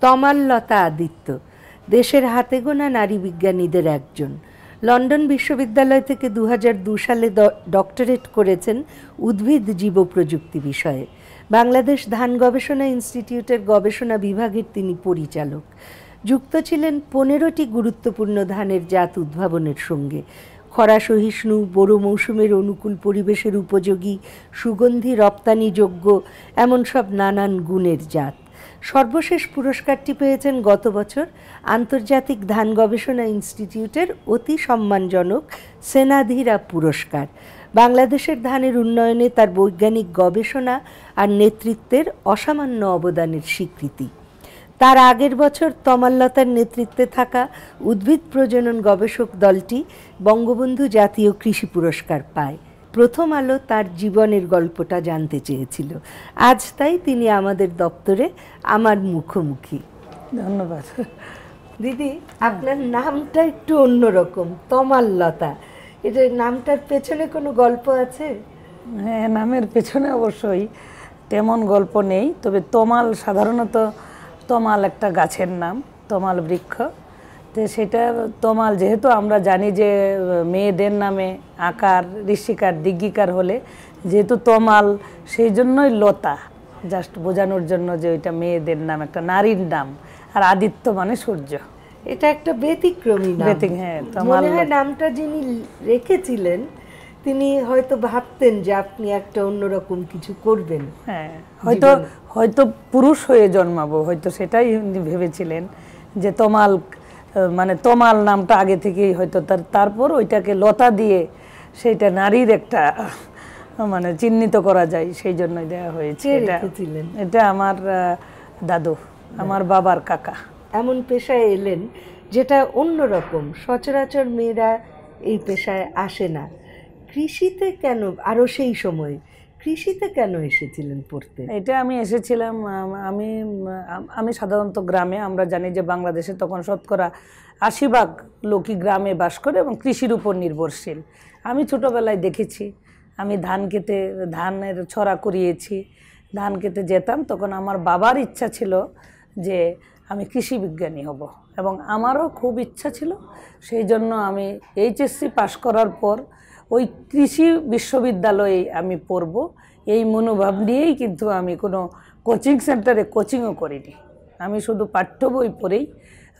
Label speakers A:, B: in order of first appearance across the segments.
A: তমাললতা আদিত্য দেশের হাতে গোনা নারী বিজ্ঞানীদের একজন। লন্ডন বিশ্ববিদ্যালয় থেকে 2002 সালে ডক্টরেট করেছেন উদ্ভিদ জীব প্রযুক্তি বিষয়ে। বাংলাদেশ ধান গবেষণা ইনস্টিটিউটের গবেষণা বিভাগের তিনি পরিচালক। যুক্ত ছিলেন 15টি গুরুত্বপূর্ণ ধানের জাত উদ্ভাবনের সঙ্গে। খরা সহিষ্ণু, বোরো মৌসুমের অনুকূল পরিবেশের উপযোগী, সুগন্ধি রপ্তানিযোগ্য, এমন সব নানান গুণের জাত। সর্বশেষ পুরস্কারটি পেয়েছেন গত বছর আন্তর্জাতিক ধান গবেষণা ইনস্টিটিউটের অতি সম্মানজনক সেনাধীরা পুরস্কার। বাংলাদেশের ধানের উন্নয়নে তার বৈজ্ঞানিক গবেষণা আর নেতৃত্বের অসামান্য অবদানের স্বীকৃতি। তার আগের বছর তমাললতার নেতৃত্বে থাকা উদ্ভিদ প্রজনন গবেষক দলটি বঙ্গবন্ধু জাতীয় কৃষি পুরস্কার পায়। প্রথম আলো তার জীবনের গল্পটা জানতে চেয়েছিল। আজ তাই তিনি আমাদের দপ্তরে আমার মুখোমুখি।
B: ধন্যবাদ।
A: দিদি, আপনার নামটা একটু অন্যরকম, তমাললতা। এটা নামটার পেছনে কোনো গল্প আছে?
B: হ্যাঁ, নামের পেছনে অবশ্যই তেমন গল্প নেই, তবে তমাল সাধারণত তমাল একটা গাছের নাম, তমাল বৃক্ষ। তো সেটা তমাল যেহেতু আমরা জানি যে মেয়েদের নামে আকার, ঋষিকার, দিগ্গিকার হলে যেহেতু তমাল, সেই জন্যই লতা, জাস্ট বোঝানোর জন্য যে ওইটা মেয়েদের নাম, একটা নারীর নাম। আর আদিত্য মানে সূর্য।
A: এটা একটা ব্যতিক্রমী নাম।
B: হ্যাঁ,
A: মনে হয় নামটা যিনি রেখেছিলেন তিনি হয়তো ভাবতেন যে আপনি একটা অন্যরকম কিছু করবেন।
B: হ্যাঁ, হয়তো পুরুষ হয়ে জন্মাবো, হয়তো সেটাই ভেবেছিলেন যে তমাল, মানে তমাল নামটা আগে থেকেই হয়তো তারপর ওইটাকে লতা দিয়ে সেইটা নারীর একটা মানে চিহ্নিত করা যায়, সেই জন্যই দেওয়া হয়েছে। এটা আমার দাদু, আমার বাবার কাকা।
A: এমন পেশায় এলেন যেটা অন্যরকম, সচরাচর মেয়েরা এই পেশায় আসে না। কৃষিতে কেন, আরও সেই সময় কৃষিতে কেন এসেছিলেন পড়তে?
B: এটা আমি এসেছিলাম, আমি সাধারণত গ্রামে, আমরা জানি যে বাংলাদেশে তখন শতকরা 80% লোকই গ্রামে বাস করে এবং কৃষির উপর নির্ভরশীল। আমি ছোটোবেলায় দেখেছি, আমি ধানের ছড়া করিয়েছি, ধান খেতে যেতাম, তখন আমার বাবার ইচ্ছা ছিল যে আমি কৃষি বিজ্ঞানী হব এবং আমারও খুব ইচ্ছা ছিল। সেই জন্য আমি এইচএসসি পাশ করার পর ওই কৃষি বিশ্ববিদ্যালয়ে আমি পড়ব, এই মনোভাব নিয়েই কিন্তু আমি কোনো কোচিং সেন্টারে কোচিংও করিনি। আমি শুধু পাঠ্য বই পড়েই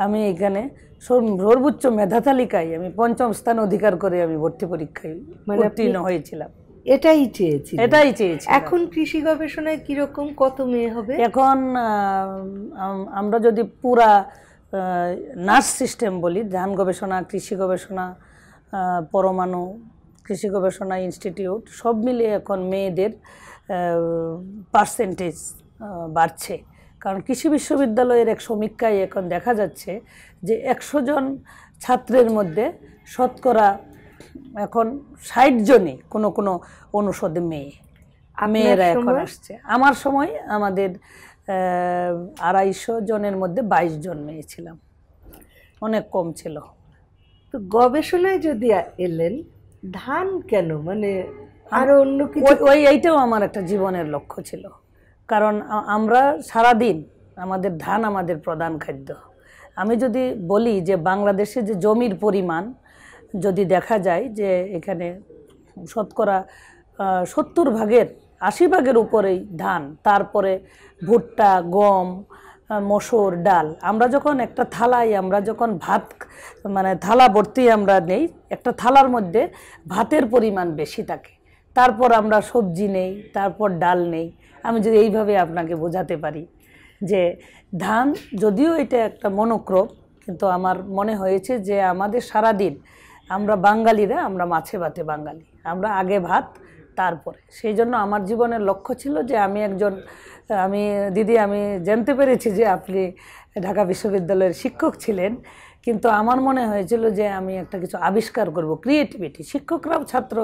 B: আমি এখানে সর্বোচ্চ মেধা তালিকায় আমি 5ম স্থান অধিকার করে আমি ভর্তি পরীক্ষায় উত্তীর্ণ হয়েছিলাম।
A: এটাই চেয়েছি।
B: এখন
A: কৃষি গবেষণায় কিরকম, কত মেয়ে হবে?
B: এখন আমরা যদি পুরা নার্স সিস্টেম বলি, ধান গবেষণা, কৃষি গবেষণা, পরমাণু কৃষি গবেষণা ইনস্টিটিউট, সব মিলিয়ে এখন মেয়েদের পার্সেন্টেজ বাড়ছে। কারণ কৃষি বিশ্ববিদ্যালয়ের এক সমীক্ষায় এখন দেখা যাচ্ছে যে 100 জন ছাত্রের মধ্যে শতকরা এখন 60 জনই কোনো কোনো অনুষদে মেয়েরা এখন আসছে। আমার সময় আমাদের 250 জনের মধ্যে 22 জন মেয়ে ছিলাম, অনেক কম ছিল।
A: তো গবেষণায় যদি এলেন, ধান কেন, মানে আরো অন্য কিছু?
B: এইটাও আমার একটা জীবনের লক্ষ্য ছিল, কারণ আমরা সারাদিন আমাদের ধান আমাদের প্রধান খাদ্য। আমি যদি বলি যে বাংলাদেশে যে জমির পরিমাণ যদি দেখা যায় যে এখানে শতকরা 80% উপরেই ধান, তারপরে ভুট্টা, গম, মসুর, ডাল। আমরা যখন একটা থালায়, আমরা যখন ভাত, মানে থালা ভর্তি আমরা নেই, একটা থালার মধ্যে ভাতের পরিমাণ বেশি থাকে, তারপর আমরা সবজি নেই, তারপর ডাল নেই। আমি যদি এইভাবে আপনাকে বোঝাতে পারি যে ধান যদিও এটা একটা মনোক্রম, কিন্তু আমার মনে হয়েছে যে আমাদের সারাদিন আমরা বাঙালিরা, আমরা মাছে ভাতে বাঙালি, আমরা আগে ভাত তারপরে। সেই জন্য আমার জীবনের লক্ষ্য ছিল যে দিদি, আমি জানতে পেরেছি যে আপনি ঢাকা বিশ্ববিদ্যালয়ের শিক্ষক ছিলেন, কিন্তু আমার মনে হয়েছিল যে আমি একটা কিছু আবিষ্কার করব, ক্রিয়েটিভিটি। শিক্ষকরাও ছাত্র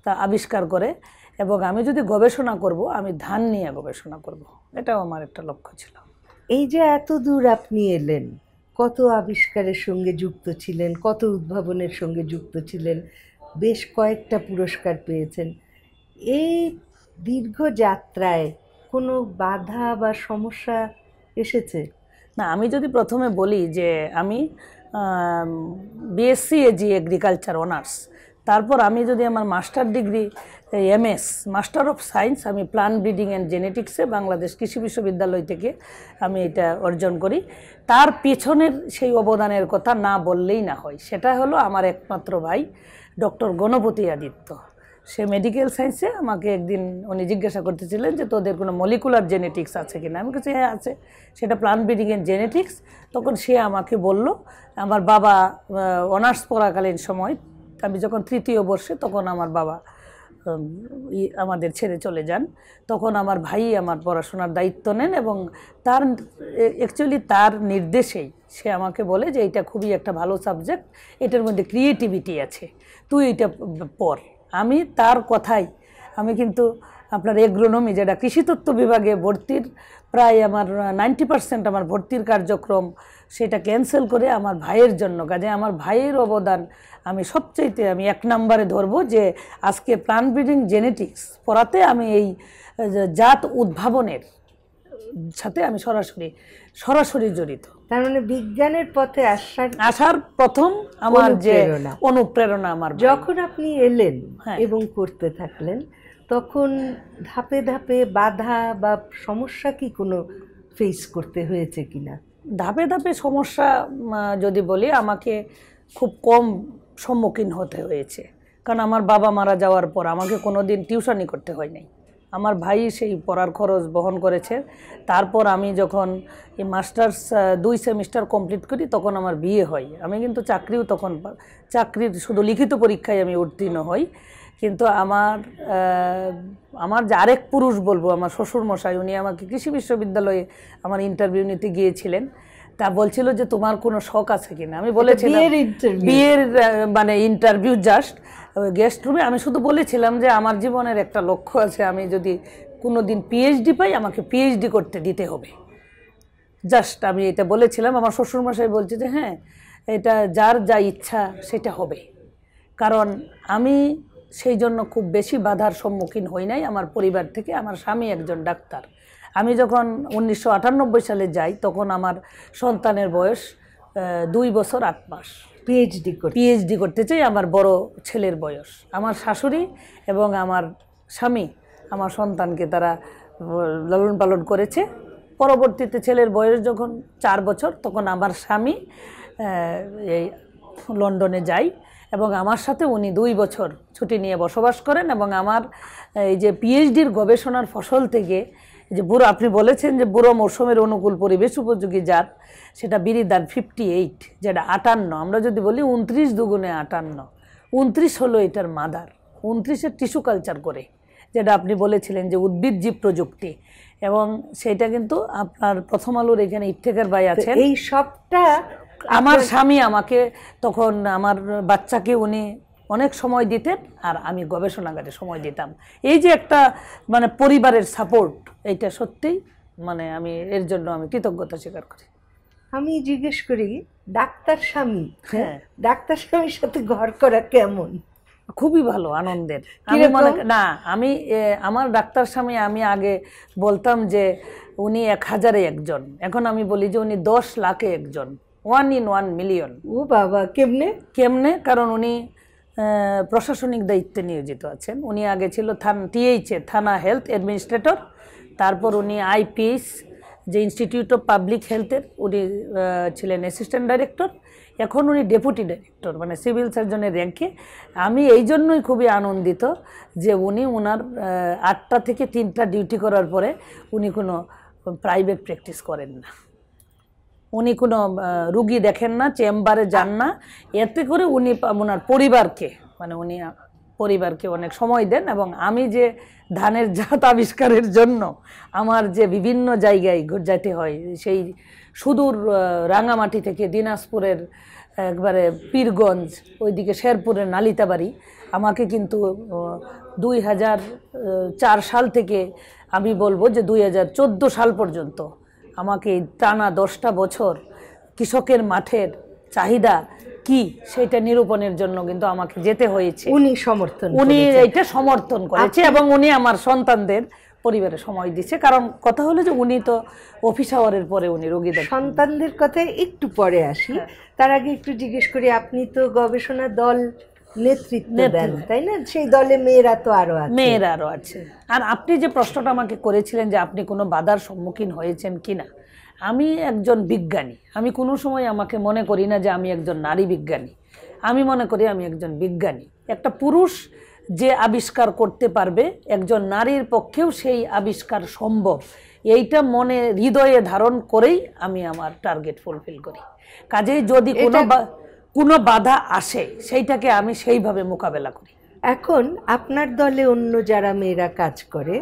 B: তা আবিষ্কার করে, এবং আমি যদি গবেষণা করব, আমি ধান নিয়ে গবেষণা করব, এটাও আমার একটা লক্ষ্য ছিল।
A: এই যে এত দূর আপনি এলেন, কত আবিষ্কারের সঙ্গে যুক্ত ছিলেন, কত উদ্ভাবনের সঙ্গে যুক্ত ছিলেন, বেশ কয়েকটা পুরস্কার পেয়েছেন। এই দীর্ঘ যাত্রায় কোনো বাধা বা সমস্যা এসেছে?
B: না, আমি যদি প্রথমে বলি যে আমি বিএসসি এজি এগ্রিকালচার অনার্স, তারপর আমি যদি আমার master degree MS master of science আমি প্লান্ট ব্রিডিং অ্যান্ড জেনেটিক্সে বাংলাদেশ কৃষি বিশ্ববিদ্যালয় থেকে আমি এটা অর্জন করি, তার পেছনের সেই অবদানের কথা না বললেই না হয়। সেটা হলো আমার একমাত্র ভাই ডক্টর গণপতি আদিত্য। সে মেডিকেল সায়েন্সে আমাকে একদিন উনি জিজ্ঞাসা করতেছিলেন যে তোদের কোনো মলিকুলার জেনেটিক্স আছে কিনা। আমি কাছে হ্যাঁ আছে, সেটা প্লান্ট ব্রিডিং এন্ড জেনেটিক্স। তখন সে আমাকে বলল, আমার বাবা অনার্স পড়াকালীন সময়, আমি যখন তৃতীয় বর্ষে, তখন আমার বাবা আমাদের ছেড়ে চলে যান। তখন আমার ভাই আমার পড়াশোনার দায়িত্ব নেন এবং তার অ্যাকচুয়ালি তার নির্দেশেই সে আমাকে বলে যে এটা খুবই একটা ভালো সাবজেক্ট, এটার মধ্যে ক্রিয়েটিভিটি আছে, তুই এটা পড়। আমি তার কথাই, আমি কিন্তু আপনার এগ্রোনমি যেটা কৃষিতত্ত্ব বিভাগে ভর্তির প্রায় আমার 90% আমার ভর্তির কার্যক্রম সেটা ক্যান্সেল করে আমার ভাইয়ের জন্য, কাজে আমার ভাইয়ের অবদান আমি সবচাইতে আমি এক নম্বরে ধরবো, যে আজকে প্লান্ট ব্রিডিং জেনেটিক্স পড়াতে আমি এই জাত উদ্ভাবনের সাথে আমি সরাসরি জড়িত।
A: তার মানে বিজ্ঞানের পথে আসার
B: প্রথম আমার যে অনুপ্রেরণা আমার।
A: যখন আপনি এলেন এবং করতে থাকলেন, তখন ধাপে ধাপে বাধা বা সমস্যা কি কোনো ফেস করতে হয়েছে কিনা?
B: ধাপে ধাপে সমস্যা যদি বলি, আমাকে খুব কম সম্মুখীন হতে হয়েছে, কারণ আমার বাবা মারা যাওয়ার পর আমাকে কোনো দিন টিউশনি করতে হয় নাই। আমার ভাই সেই পড়ার খরচ বহন করেছে। তারপর আমি যখন এই মাস্টার্স 2 সেমিস্টার কমপ্লিট করি, তখন আমার বিয়ে হয়। আমি কিন্তু চাকরির শুধু লিখিত পরীক্ষায় আমি উত্তীর্ণ হই। কিন্তু আমার যে আরেক পুরুষ বলবো, আমার শ্বশুরমশাই, উনি আমাকে কৃষি বিশ্ববিদ্যালয়ে আমার ইন্টারভিউ নিতে গিয়েছিলেন। তা বলছিল যে তোমার কোনো শখ আছে কিনা। আমি বলেছিলাম বিয়ের মানে ইন্টারভিউ জাস্ট গেস্ট রুমে। আমি শুধু বলেছিলাম যে আমার জীবনের একটা লক্ষ্য আছে, আমি যদি কোনো দিন পিএইচডি পাই, আমাকে পিএইচডি করতে দিতে হবে, জাস্ট আমি এটা বলেছিলাম। আমার শ্বশুরমশাই বলছে যে হ্যাঁ, এটা যার যা ইচ্ছা সেটা হবে। কারণ আমি সেই জন্য খুব বেশি বাধার সম্মুখীন হই নাই আমার পরিবার থেকে। আমার স্বামী একজন ডাক্তার। আমি যখন 1998 সালে যাই, তখন আমার সন্তানের বয়স 2 বছর 8 মাস। পিএইচডি করতে চাই, আমার বড় ছেলের বয়স। আমার শাশুড়ি এবং আমার স্বামী আমার সন্তানকে তারা লালন পালন করেছে। পরবর্তীতে ছেলের বয়স যখন 4 বছর, তখন আমার স্বামী এই লন্ডনে যায় এবং আমার সাথে উনি 2 বছর ছুটি নিয়ে বসবাস করেন। এবং আমার এই যে পিএইচডির গবেষণার ফসল থেকে যে বুড়ো, আপনি বলেছেন যে বুড়ো মৌসুমের অনুকূল পরিবেশ উপযোগী জাত, সেটা বিরিধান 58, যেটা 58। আমরা যদি বলি 29 দুগুণে 58, 29 হলো এটার মাদার। 29-এর টিস্যু কালচার করে, যেটা আপনি বলেছিলেন যে উদ্ভিদ জীব প্রযুক্তি, এবং সেটা কিন্তু আপনার প্রথম আলোর এখানে ইফতেখার ভাই আছেন।
A: এই সবটা
B: আমার স্বামী আমাকে তখন, আমার বাচ্চাকে উনি অনেক সময় দিতেন আর আমি গবেষণাগারে সময় দিতাম। এই যে একটা মানে পরিবারের সাপোর্ট, এইটা সত্যিই মানে আমি এর জন্য আমি কৃতজ্ঞতা স্বীকার করি।
A: আমি জিজ্ঞেস করি, ডাক্তার স্বামী, ডাক্তার স্বামীর সাথে ঘর করা কেমন?
B: খুবই ভালো, আনন্দের। আমি আমি আমার ডাক্তার স্বামী, আমি আগে বলতাম যে উনি 1000-এ একজন, এখন আমি বলি যে উনি 10 লাখে একজন, 1 in 1 million।
A: ও বাবা, কেমনে?
B: কারণ উনি প্রশাসনিক দায়িত্বে নিয়োজিত আছেন। উনি আগে ছিল থানা হেলথ অ্যাডমিনিস্ট্রেটর, তারপর উনি আইপিএস যে ইনস্টিটিউট অফ পাবলিক হেলথের উনি ছিলেন অ্যাসিস্ট্যান্ট ডাইরেক্টর, এখন উনি ডেপুটি ডাইরেক্টর, মানে সিভিল সার্জনের র্যাঙ্কে। আমি এই জন্যই খুবই আনন্দিত যে উনি ওনার 8টা থেকে 3টা ডিউটি করার পরে উনি কোনো প্রাইভেট প্র্যাকটিস করেন না, উনি কোনো রুগী দেখেন না, চেম্বারে যান না। এতে করে উনি ওনার পরিবারকে, মানে উনি পরিবারকে অনেক সময় দেন। এবং আমি যে ধানের জাত আবিষ্কারের জন্য আমার যে বিভিন্ন জায়গায় যেতে হয়, সেই সুদূর রাঙামাটি থেকে দিনাজপুরের একবারে পীরগঞ্জ, ওইদিকে শেরপুরের নালিতাবাড়ি, আমাকে কিন্তু 2004 সাল থেকে আমি বলবো যে 2014 সাল পর্যন্ত আমাকে টানা 10টা বছর কৃষকের মাঠের চাহিদা কি সেটা নিরূপণের জন্য কিন্তু আমাকে যেতে হয়েছে।
A: উনি
B: এটা সমর্থন করেছে এবং উনি আমার সন্তানদের পরিবারে সময় দিচ্ছে। কারণ কথা হলো যে উনি তো অফিস আওয়ারের পরে উনি রোগী দেখেন।
A: সন্তানদের কথায় একটু পরে আসি, তার আগে একটু জিজ্ঞেস করি, আপনি তো গবেষণা দল নেতৃত্ব দেন, তাই না? সেই দলে মেয়েরা তো আরো
B: আছে। আর আপনি যে প্রশ্নটা আমাকে করেছিলেন যে আপনি কোনো বাধার সম্মুখীন হয়েছেন কিনা, আমি একজন বিজ্ঞানী। আমি কোনো সময় আমাকে মনে করি না যে আমি একজন নারী বিজ্ঞানী। আমি মনে করি আমি একজন বিজ্ঞানী। একটা পুরুষ যে আবিষ্কার করতে পারবে, একজন নারীর পক্ষেও সেই আবিষ্কার সম্ভব, এইটা মনে হৃদয়ে ধারণ করেই আমি আমার টার্গেট ফুলফিল করি। কাজেই যদি কোনো বাধা আসে, সেইটাকে আমি সেইভাবে মোকাবেলা করি।
A: এখন আপনার দলে অন্য যারা মেয়েরা কাজ করে,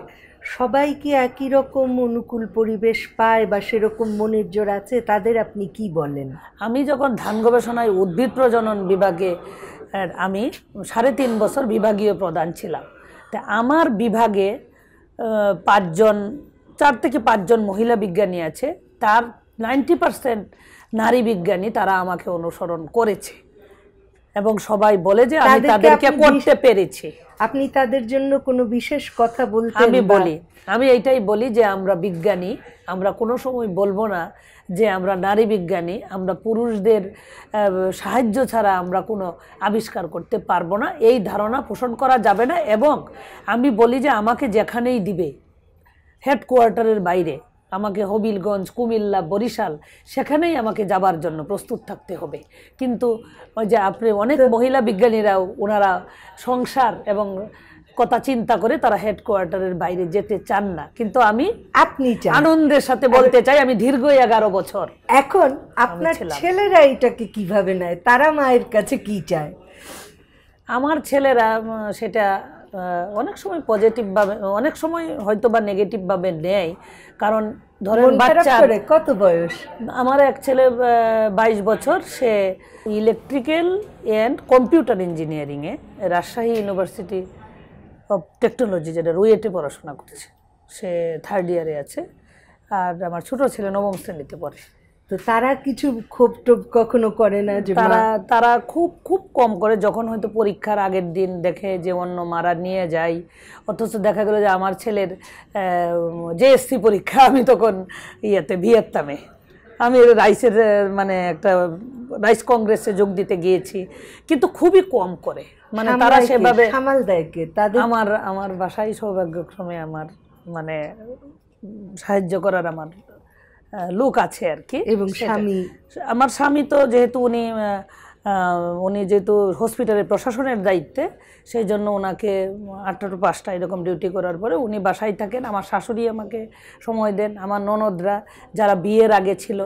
A: সবাই কি একই রকম অনুকূল পরিবেশ পায় বা সেরকম মনের জোর আছে? তাদের আপনি কি বলেন?
B: আমি যখন ধান গবেষণায় উদ্ভিদ প্রজনন বিভাগে আমি 3.5 বছর বিভাগীয় প্রধান ছিলাম। তা আমার বিভাগে 4 থেকে 5 জন মহিলা বিজ্ঞানী আছে। তার 90% নারী বিজ্ঞানী, তারা আমাকে অনুসরণ করেছে এবং সবাই বলে যে আমি তাদেরকে করতে পেরেছি।
A: আপনি তাদের জন্য কোনো বিশেষ কথা বলতেন?
B: আমি এইটাই বলি যে আমরা বিজ্ঞানী, আমরা কোনো সময় বলবো না যে আমরা নারী বিজ্ঞানী, আমরা পুরুষদের সাহায্য ছাড়া আমরা কোনো আবিষ্কার করতে পারবো না, এই ধারণা পোষণ করা যাবে না। এবং আমি বলি যে আমাকে যেখানেই দিবে, হেডকোয়ার্টারের বাইরে, আমাকে হবিলগঞ্জ, কুমিল্লা, বরিশাল, সেখানেই আমাকে যাবার জন্য প্রস্তুত থাকতে হবে। কিন্তু ওই যে আপনি অনেক মহিলা বিজ্ঞানীরাও ওনারা সংসার এবং কথা চিন্তা করে তারা হেডকোয়ার্টারের বাইরে যেতে চান না, কিন্তু আপনি আনন্দের সাথে বলতে চাই আমি দীর্ঘ 11 বছর।
A: এখন আপনার ছেলেরা এটাকে কিভাবে নেয়? তারা মায়ের কাছে কি চায়?
B: আমার ছেলেরা সেটা অনেক সময় পজিটিভভাবে, অনেক সময় হয়তো বা নেগেটিভভাবে নেয়। কারণ ধরেন বাচ্চা,
A: কত বয়স?
B: আমার এক ছেলে 22 বছর, সে ইলেকট্রিক্যাল অ্যান্ড কম্পিউটার ইঞ্জিনিয়ারিংয়ে রাজশাহী ইউনিভার্সিটি অফ টেকনোলজি, যেটা রুয়েটে পড়াশোনা করছে, সে 3rd ইয়ারে আছে। আর আমার ছোট ছেলে 9ম শ্রেণীতে পড়ে।
A: তো তারা কিছু ক্ষোভ টোভ কখনো করে না? যে
B: তারা খুব কম করে। যখন হয়তো পরীক্ষার আগের দিন দেখে যে অন্য মারা নিয়ে যায়, অথচ দেখা গেল যে আমার ছেলের জেএসসি পরীক্ষা, আমি তখন ভিয়েতনামে, আমি রাইসের একটা রাইস কংগ্রেসে যোগ দিতে গিয়েছি, কিন্তু খুবই কম করে। মানে তারা সেভাবে
A: সামাল দেয় কে? তাদের
B: আমার বাসায় সৌভাগ্যক্রমে আমার সাহায্য করার আমার লোক আছে আর কি।
A: এবং
B: আমার স্বামী তো যেহেতু উনি যেহেতু হসপিটালের প্রশাসনের দায়িত্বে, সেই জন্য ওনাকে 8টা to 5টা এরকম ডিউটি করার পরে উনি বাসায় থাকেন। আমার শাশুড়ি আমাকে সময় দেন, আমার ননদরা যারা বিয়ের আগে ছিল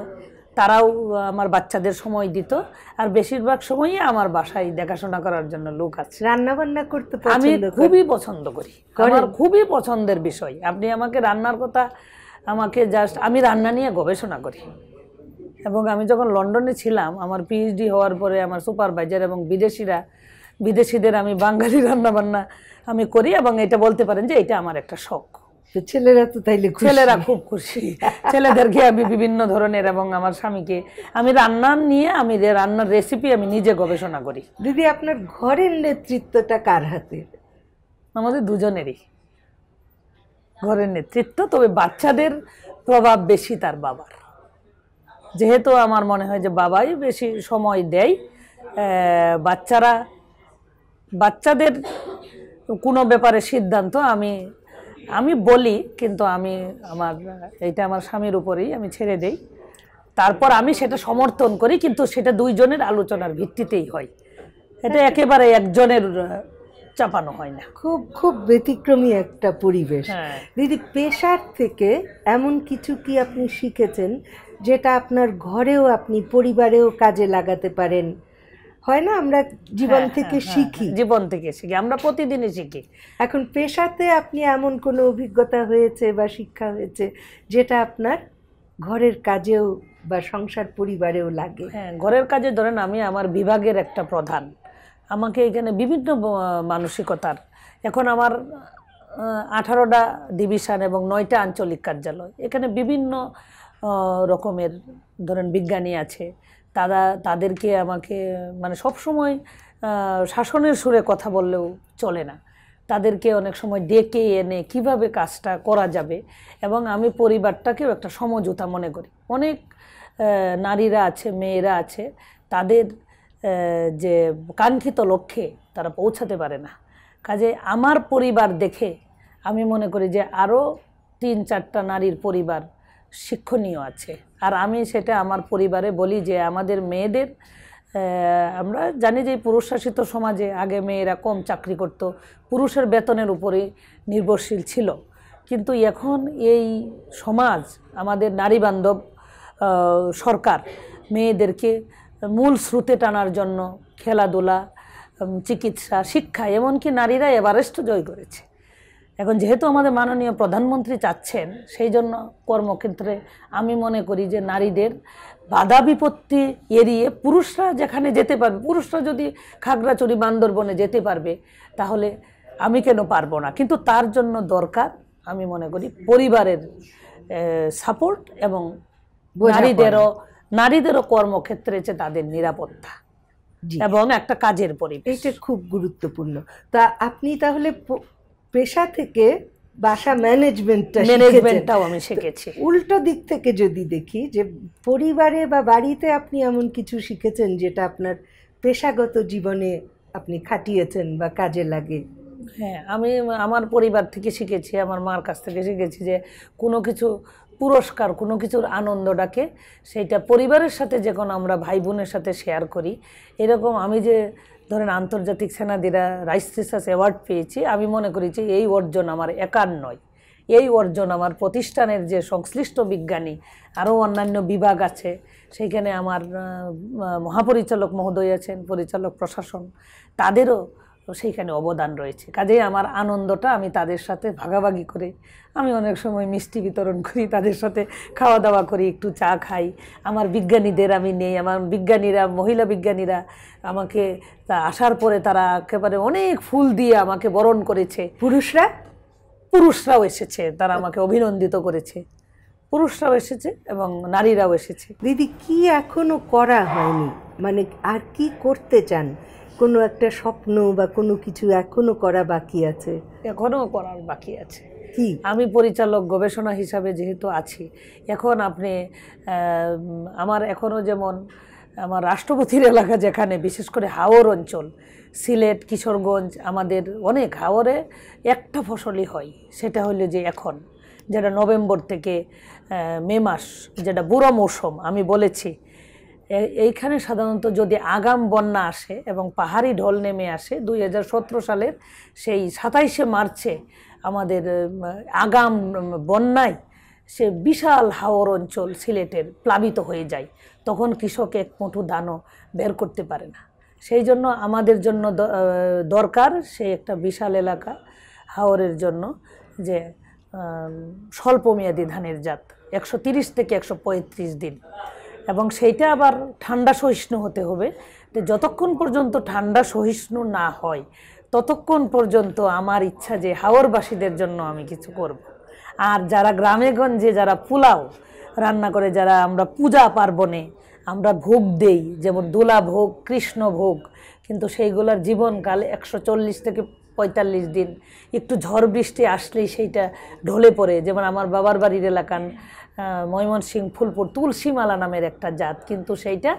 B: তারাও আমার বাচ্চাদের সময় দিত। আর বেশিরভাগ সময়ই আমার বাসায় দেখাশোনা করার জন্য লোক আছে।
A: রান্না বান্না করতে
B: আমি খুবই পছন্দ করি, আমার খুবই পছন্দের বিষয়। আপনি আমাকে রান্নার কথা আমি রান্না নিয়ে গবেষণা করি। এবং আমি যখন লন্ডনে ছিলাম, আমার পিএইচডি হওয়ার পরে আমার সুপারভাইজার এবং বিদেশিদের আমি বাঙালি রান্নাবান্না আমি করি, এবং এটা বলতে পারেন যে এটা আমার একটা শখ।
A: ছেলেরা তো তাইলে
B: ছেলেরা খুব খুশি। ছেলেদেরকে আমি বিভিন্ন ধরনের, এবং আমার স্বামীকে আমি রান্নার রেসিপি আমি নিজে গবেষণা করি।
A: দিদি, আপনার ঘরের নেতৃত্বটা কার হাতে?
B: আমাদের দুজনেরই ঘরের নেতৃত্ব, তবে বাচ্চাদের প্রভাব বেশি তার বাবার। যেহেতু আমার মনে হয় যে বাবাই বেশি সময় দেয়, বাচ্চাদের কোনো ব্যাপারে সিদ্ধান্ত আমি বলি, কিন্তু এটা আমার স্বামীর উপরেই আমি ছেড়ে দেই। তারপর আমি সেটা সমর্থন করি, কিন্তু সেটা দুইজনের আলোচনার ভিত্তিতেই হয়। এটা একেবারে একজনের চাপানো হয় না।
A: খুব ব্যতিক্রমী একটা পরিবেশ। দিদি, পেশার থেকে এমন কিছু কি আপনি শিখেছেন যেটা আপনার ঘরেও, আপনি পরিবারেও কাজে লাগাতে পারেন? হয় না, আমরা জীবন থেকে শিখি,
B: আমরা প্রতিদিনই শিখি।
A: এখন পেশাতে আপনি এমন কোনো অভিজ্ঞতা হয়েছে বা শিক্ষা হয়েছে যেটা আপনার ঘরের কাজেও বা সংসার পরিবারেও লাগে?
B: ঘরের কাজে ধরেন আমি আমার বিভাগের একটা প্রধান, আমাকে এখানে বিভিন্ন মানসিকতার, এখন আমার 18টা ডিভিশন এবং 9টা আঞ্চলিক কার্যালয়, এখানে বিভিন্ন রকমের ধরেন বিজ্ঞানী আছে। তাদেরকে আমাকে সব সময় শাসনের সুরে কথা বললেও চলে না। তাদেরকে অনেক সময় ডেকে এনে কিভাবে কাজটা করা যাবে, এবং আমি পরিবারটাকেও একটা সমঝোতা মনে করি। অনেক নারীরা আছে, মেয়েরা আছে, তাদের যে কাঙ্ক্ষিত লক্ষ্যে তারা পৌঁছাতে পারে না। কাজে আমার পরিবার দেখে আমি মনে করি যে আরও 3-4টা নারীর পরিবার শিক্ষণীয় আছে। আর আমি সেটা আমার পরিবারে বলি যে আমাদের মেয়েদের, আমরা জানি যে পুরুষ শাসিত সমাজে আগে মেয়েরা কম চাকরি করত, পুরুষের বেতনের উপরে নির্ভরশীল ছিল, কিন্তু এখন এই সমাজ, আমাদের নারী বান্ধব সরকার মেয়েদেরকে মূল স্রোতে টানার জন্য খেলাধুলা, চিকিৎসা, শিক্ষা, এমনকি নারীরা এভারেস্ট জয় করেছে। এখন যেহেতু আমাদের মাননীয় প্রধানমন্ত্রী চাচ্ছেন, সেই জন্য কর্মক্ষেত্রে আমি মনে করি যে নারীদের বাধা বিপত্তি এড়িয়ে পুরুষরা যেখানে যেতে পারবে, পুরুষরা যদি খাগড়াছড়ি বান্দরবনে যেতে পারবে, তাহলে আমি কেন পারবো না? কিন্তু তার জন্য দরকার আমি মনে করি পরিবারের সাপোর্ট এবং নারীদেরও কর্মক্ষেত্রে যে তাদের নিরাপত্তা এবং একটা কাজের পরিবেশ,
A: এটা খুব গুরুত্বপূর্ণ। তা আপনি তাহলে পেশা থেকে বাসা ম্যানেজমেন্টটাও
B: আমি শিখেছি।
A: উল্টো দিক থেকে যদি দেখি, যে পরিবারে বা বাড়িতে আপনি এমন কিছু শিখেছেন যেটা আপনার পেশাগত জীবনে আপনি খাটিয়েছেন বা কাজে লাগে?
B: হ্যাঁ, আমি আমার পরিবার থেকে শিখেছি, আমার মার কাছ থেকে শিখেছি যে কোনো কিছু পুরস্কার, কোনো কিছুর আনন্দ ডাকে, সেইটা পরিবারের সাথে যখন আমরা ভাই বোনের সাথে শেয়ার করি। এরকম আমি যে ধরেন আন্তর্জাতিক সেনাদিরা রাইস রিসার্চ অ্যাওয়ার্ড পেয়েছি, আমি মনে করেছি এই অর্জন আমার একার নয়, এই অর্জন আমার প্রতিষ্ঠানের যে সংশ্লিষ্ট বিজ্ঞানী, আরও অন্যান্য বিভাগ আছে, সেইখানে আমার মহাপরিচালক মহোদয় আছেন, পরিচালক প্রশাসন, তাদেরও সেইখানে অবদান রয়েছে। কাজেই আমার আনন্দটা আমি তাদের সাথে ভাগাভাগি করে, আমি অনেক সময় মিষ্টি বিতরণ করি, তাদের সাথে খাওয়া দাওয়া করি, একটু চা খাই। আমার বিজ্ঞানীদের আমি নেই, আমার বিজ্ঞানীরা, মহিলা বিজ্ঞানীরা আমাকে আসার পরে তারা একেবারে অনেক ফুল দিয়ে আমাকে বরণ করেছে। পুরুষরাও এসেছে, তারা আমাকে অভিনন্দিত করেছে, পুরুষরাও এসেছে এবং নারীরাও এসেছে।
A: দিদি, কি এখনো করা হয়নি, মানে আর কি করতে চান? কোনো একটা স্বপ্ন বা কোনো কিছু এখনো করা বাকি আছে?
B: এখনো করার বাকি আছে।
A: কি?
B: আমি পরিচালক গবেষণা হিসাবে যেহেতু আছি, এখন আপনি আমার এখনো যেমন আমার রাষ্ট্রপতির এলাকা, যেখানে বিশেষ করে হাওর অঞ্চল, সিলেট, কিশোরগঞ্জ, আমাদের অনেক হাওরে একটা ফসলই হয়, সেটা হলো যে এখন যেটা নভেম্বর থেকে মে মাস, যেটা বুড়ো মৌসুম আমি বলেছি, এইখানে সাধারণত যদি আগাম বন্যা আসে এবং পাহাড়ি ঢল নেমে আসে, 2017 সালের সেই 27শে মার্চে আমাদের আগাম বন্যায় সে বিশাল হাওর অঞ্চল সিলেটের প্লাবিত হয়ে যায়, তখন কৃষক এক মুঠো ধানও বের করতে পারে না। সেই জন্য আমাদের জন্য দরকার সে একটা বিশাল এলাকা হাওরের জন্য যে স্বল্পমেয়াদী ধানের জাত, 130 থেকে 135 দিন, এবং সেইটা আবার ঠান্ডা সহিষ্ণু হতে হবে। তো যতক্ষণ পর্যন্ত ঠান্ডা সহিষ্ণু না হয় ততক্ষণ পর্যন্ত আমার ইচ্ছা যে হাওরবাসীদের জন্য আমি কিছু করব। আর যারা গ্রামে গঞ্জে যারা পোলাও রান্না করে, যারা আমরা পূজা পার্বণে আমরা ভোগ দেই, যেমন দোলা ভোগ, কৃষ্ণ ভোগ, কিন্তু সেইগুলোর জীবনকাল 140 থেকে 45 দিন, একটু ঝড় বৃষ্টি আসলেই সেইটা ঢলে পড়ে। যেমন আমার বাবার বাড়ির এলাকান ময়মনসিংহ ফুলপুর তুলসীমালা নামের একটা জাত, কিন্তু সেইটা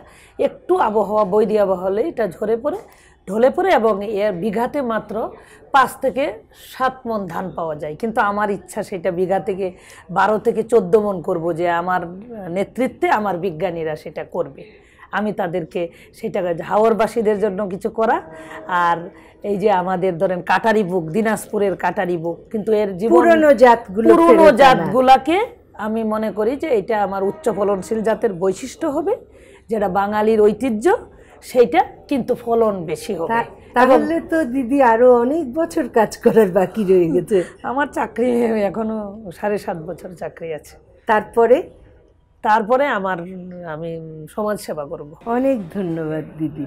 B: একটু আবহাওয়া, বৈরী আবহাওয়া হলে এটা ঢলে পড়ে এবং এর বিঘাতে মাত্র 5 থেকে 7 মণ ধান পাওয়া যায়। কিন্তু আমার ইচ্ছা সেটা বিঘা থেকে 12 থেকে 14 মণ করব, যে আমার নেতৃত্বে আমার বিজ্ঞানীরা সেটা করবে। আমি তাদেরকে সেটা হাওরবাসীদের জন্য কিছু করা। আর এই যে আমাদের ধরেন কাটারি বুক, দিনাজপুরের কাটারি বুক, কিন্তু এর
A: পুরনো
B: জাতগুলাকে আমি মনে করি যে এটা আমার উচ্চ ফলনশীল জাতের বৈশিষ্ট্য হবে, যেটা বাঙালির ঐতিহ্য, সেইটা কিন্তু ফলন বেশি হবে।
A: তাহলে তো দিদি আরো অনেক বছর কাজ করার বাকি রয়ে গেছে।
B: আমার চাকরি এখনো 7.5 বছর চাকরি আছে।
A: তারপরে
B: আমি সমাজ সেবা করব।
A: অনেক ধন্যবাদ দিদি।